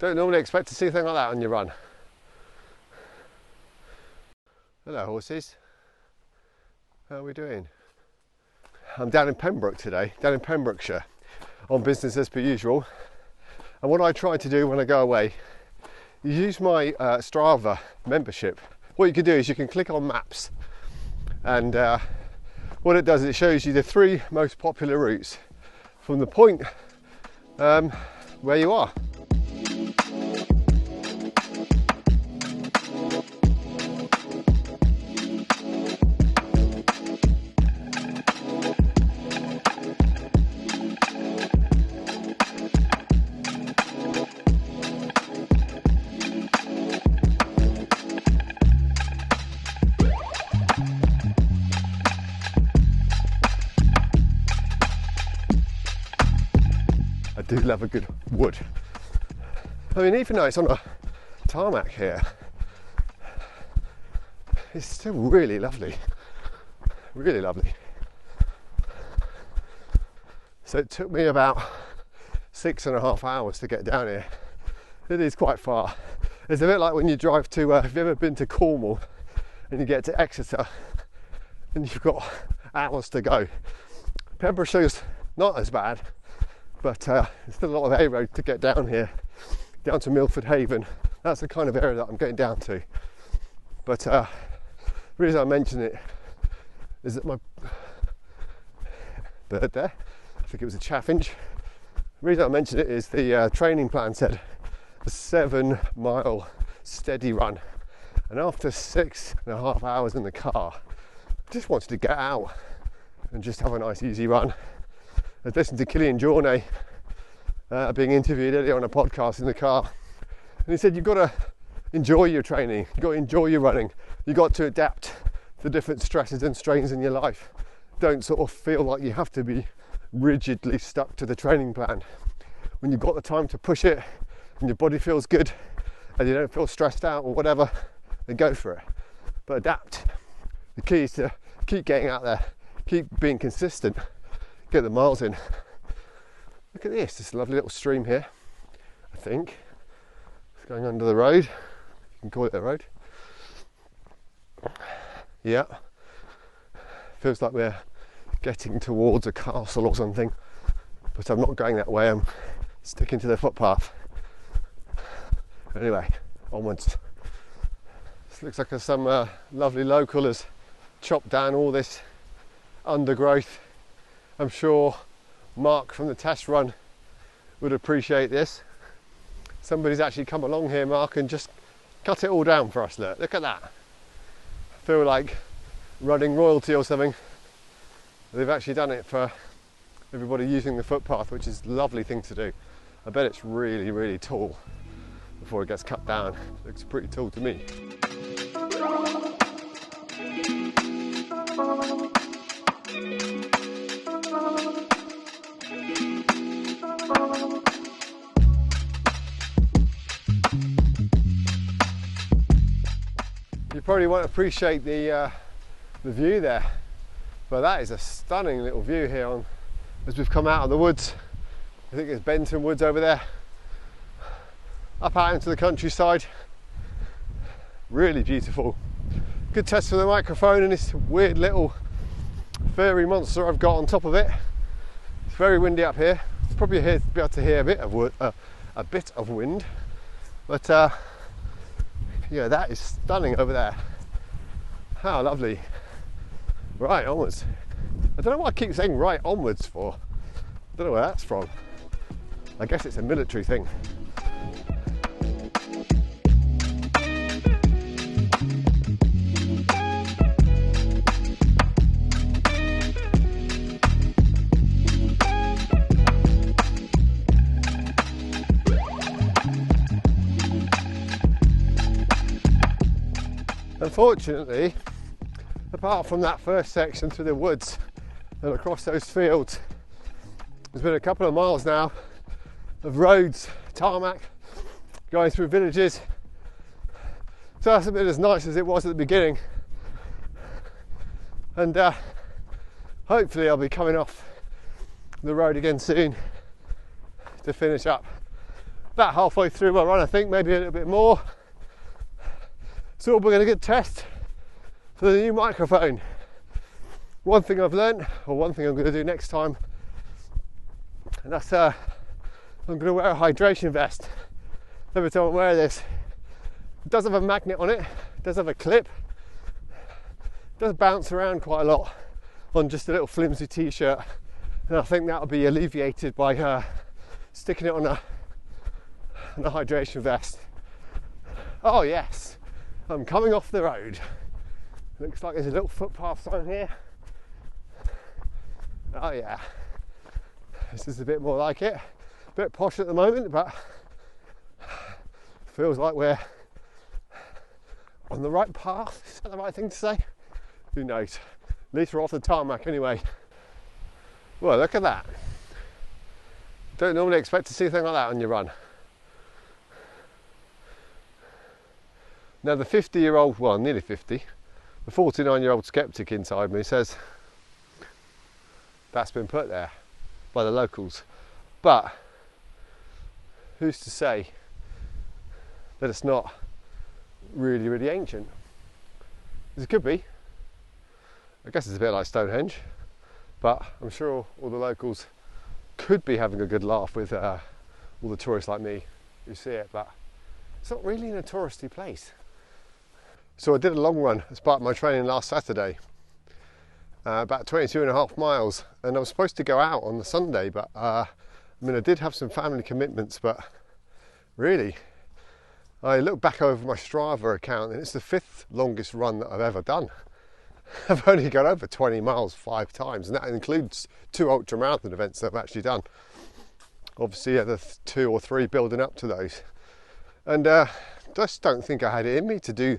Don't normally expect to see anything like that on your run. Hello horses, how are we doing? I'm down in Pembroke today, down in Pembrokeshire, on business as per usual. And what I try to do when I go away is use my Strava membership. What you can do is you can click on maps, and what it does is it shows you the 3 most popular routes from the point where you are. I do love a good wood. I mean, even though it's on a tarmac here, it's still really lovely. Really lovely. So it took me about 6.5 hours to get down here. It is quite far. It's a bit like when you drive to, if you've ever been to Cornwall and you get to Exeter and you've got hours to go. Pembrokeshire's not as bad, but there's still a lot of A road to get down here, down to Milford Haven. That's the kind of area that I'm getting down to. But the reason I mention it is that my bird there, I think it was a chaffinch. The reason I mention it is the training plan said a 7-mile steady run. And after 6.5 hours in the car, I just wanted to get out and just have a nice easy run. I listened to Killian Jornay being interviewed earlier on a podcast in the car, and he said you've got to enjoy your training, you've got to enjoy your running, you've got to adapt to different stresses and strains in your life. Don't sort of feel like you have to be rigidly stuck to the training plan. When you've got the time to push it and your body feels good and you don't feel stressed out or whatever, then go for it. But adapt. The key is to keep getting out there, keep being consistent, get the miles in. Look at this, this lovely little stream here, I think. It's going under the road, you can call it a road. Yeah, feels like we're getting towards a castle or something, but I'm not going that way, I'm sticking to the footpath. Anyway, onwards. This looks like some lovely local has chopped down all this undergrowth. I'm sure Mark from the test run would appreciate this. Somebody's actually come along here, Mark, and just cut it all down for us. Look at that. I feel like running royalty or something. They've actually done it for everybody using the footpath, which is a lovely thing to do. I bet it's really, really tall before it gets cut down. Looks pretty tall to me. You probably won't appreciate the view there, but that is a stunning little view here on as we've come out of the woods. I think there's Benton Woods over there, up out into the countryside. Really beautiful. Good test for the microphone and this weird little furry monster I've got on top of it. It's very windy up here. It's probably here to be able to hear a bit of wind, but yeah, that is stunning over there. How lovely. Right, onwards. I don't know what I keep saying right onwards for. I don't know where that's from. I guess it's a military thing. Unfortunately, apart from that first section through the woods and across those fields, there's been a couple of miles now of roads, tarmac, going through villages. So that's a bit as nice as it was at the beginning. And hopefully I'll be coming off the road again soon to finish up about halfway through my run, I think, maybe a little bit more. So we're going to get a test for the new microphone. One thing I've learned, or one thing I'm going to do next time, and that's I'm going to wear a hydration vest. Every time I wear this, it does have a magnet on it, it does have a clip, it does bounce around quite a lot on just a little flimsy t-shirt, and I think that'll be alleviated by sticking it on a hydration vest. Oh yes, I'm coming off the road. Looks like there's a little footpath sign here. Oh yeah, this is a bit more like it. A bit posh at the moment, but feels like we're on the right path. Is that the right thing to say? Who knows? At least we're off the tarmac anyway. Well, look at that. Don't normally expect to see anything like that on your run. Now the 50-year-old, well, nearly 50, the 49-year-old skeptic inside me says that's been put there by the locals. But who's to say that it's not really, really ancient? It could be. I guess it's a bit like Stonehenge, but I'm sure all the locals could be having a good laugh with all the tourists like me who see it, but it's not really in a touristy place. So I did a long run as part of my training last Saturday, about 22.5 miles, and I was supposed to go out on the Sunday, but I did have some family commitments, but really, I look back over my Strava account and it's the 5th longest run that I've ever done. I've only gone over 20 miles 5 times, and that includes 2 ultramarathon events that I've actually done. Obviously, the 2 or 3 building up to those. And just don't think I had it in me to do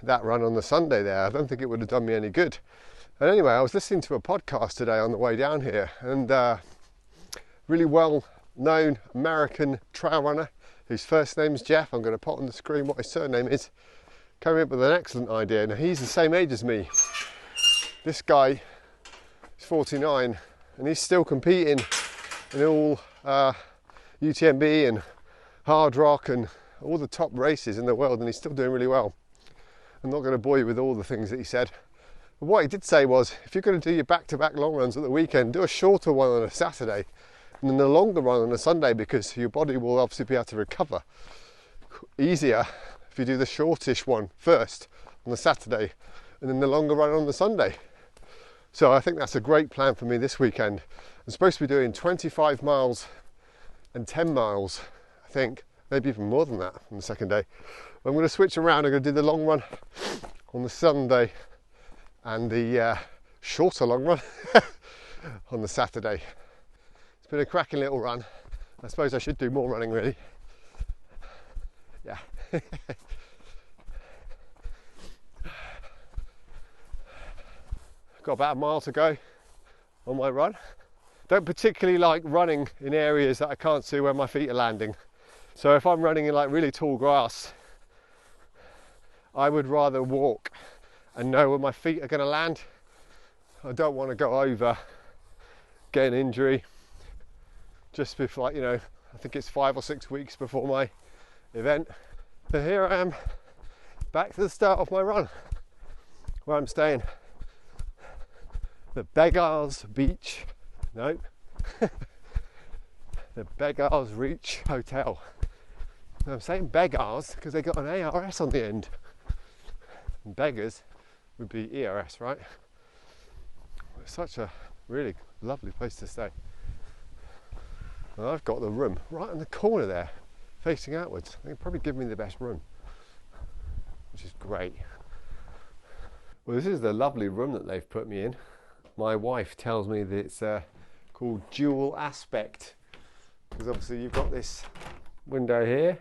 that run on the Sunday there. I don't think it would have done me any good. And anyway, I was listening to a podcast today on the way down here, and really well-known American trail runner, whose first name's Jeff, I'm going to put on the screen what his surname is, came up with an excellent idea. Now, he's the same age as me. This guy is 49, and he's still competing in all UTMB and Hard Rock and all the top races in the world, and he's still doing really well. I'm not going to bore you with all the things that he said. But what he did say was, if you're going to do your back-to-back long runs at the weekend, do a shorter one on a Saturday and then a longer run on a Sunday, because your body will obviously be able to recover easier if you do the shortish one first on the Saturday and then the longer run on the Sunday. So I think that's a great plan for me this weekend. I'm supposed to be doing 25 miles and 10 miles, I think, maybe even more than that on the second day. I'm going to switch around. I'm going to do the long run on the Sunday and the shorter long run on the Saturday. It's been a cracking little run. I suppose I should do more running, really. Yeah. Got about a mile to go on my run. Don't particularly like running in areas that I can't see where my feet are landing. So if I'm running in like really tall grass, I would rather walk and know where my feet are going to land. I don't want to go over, get an injury just before, like, I think it's 5 or 6 weeks before my event. So here I am, back to the start of my run, where I'm staying. The Beggars Beach, no, the Beggars Reach Hotel. And I'm saying Beggars because they got an ARS on the end. And beggars would be ERS, right? It's such a really lovely place to stay. And I've got the room right in the corner there, facing outwards. They probably give me the best room, which is great. Well, this is the lovely room that they've put me in. My wife tells me that it's called dual aspect, because obviously you've got this window here,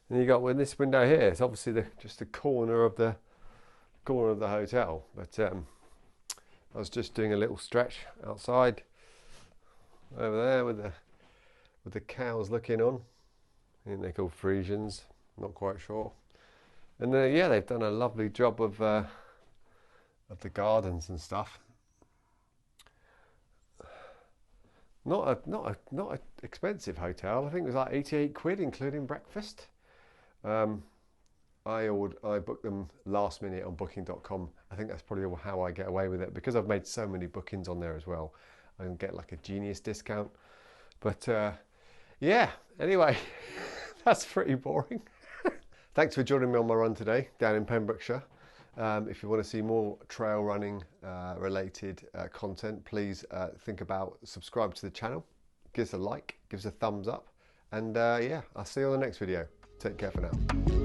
and you got this window here. It's obviously just the corner of the hotel. But I was just doing a little stretch outside over there with the cows looking on. I think they're called Frisians, not quite sure. And yeah, they've done a lovely job of the gardens and stuff. not a expensive hotel. I think it was like 88 quid including breakfast. I booked them last minute on booking.com. I think that's probably how I get away with it, because I've made so many bookings on there as well. I can get like a genius discount. But yeah, anyway, that's pretty boring. Thanks for joining me on my run today down in Pembrokeshire. If you want to see more trail running related content, please think about subscribe to the channel, give us a like, give us a thumbs up, and yeah, I'll see you on the next video. Take care for now.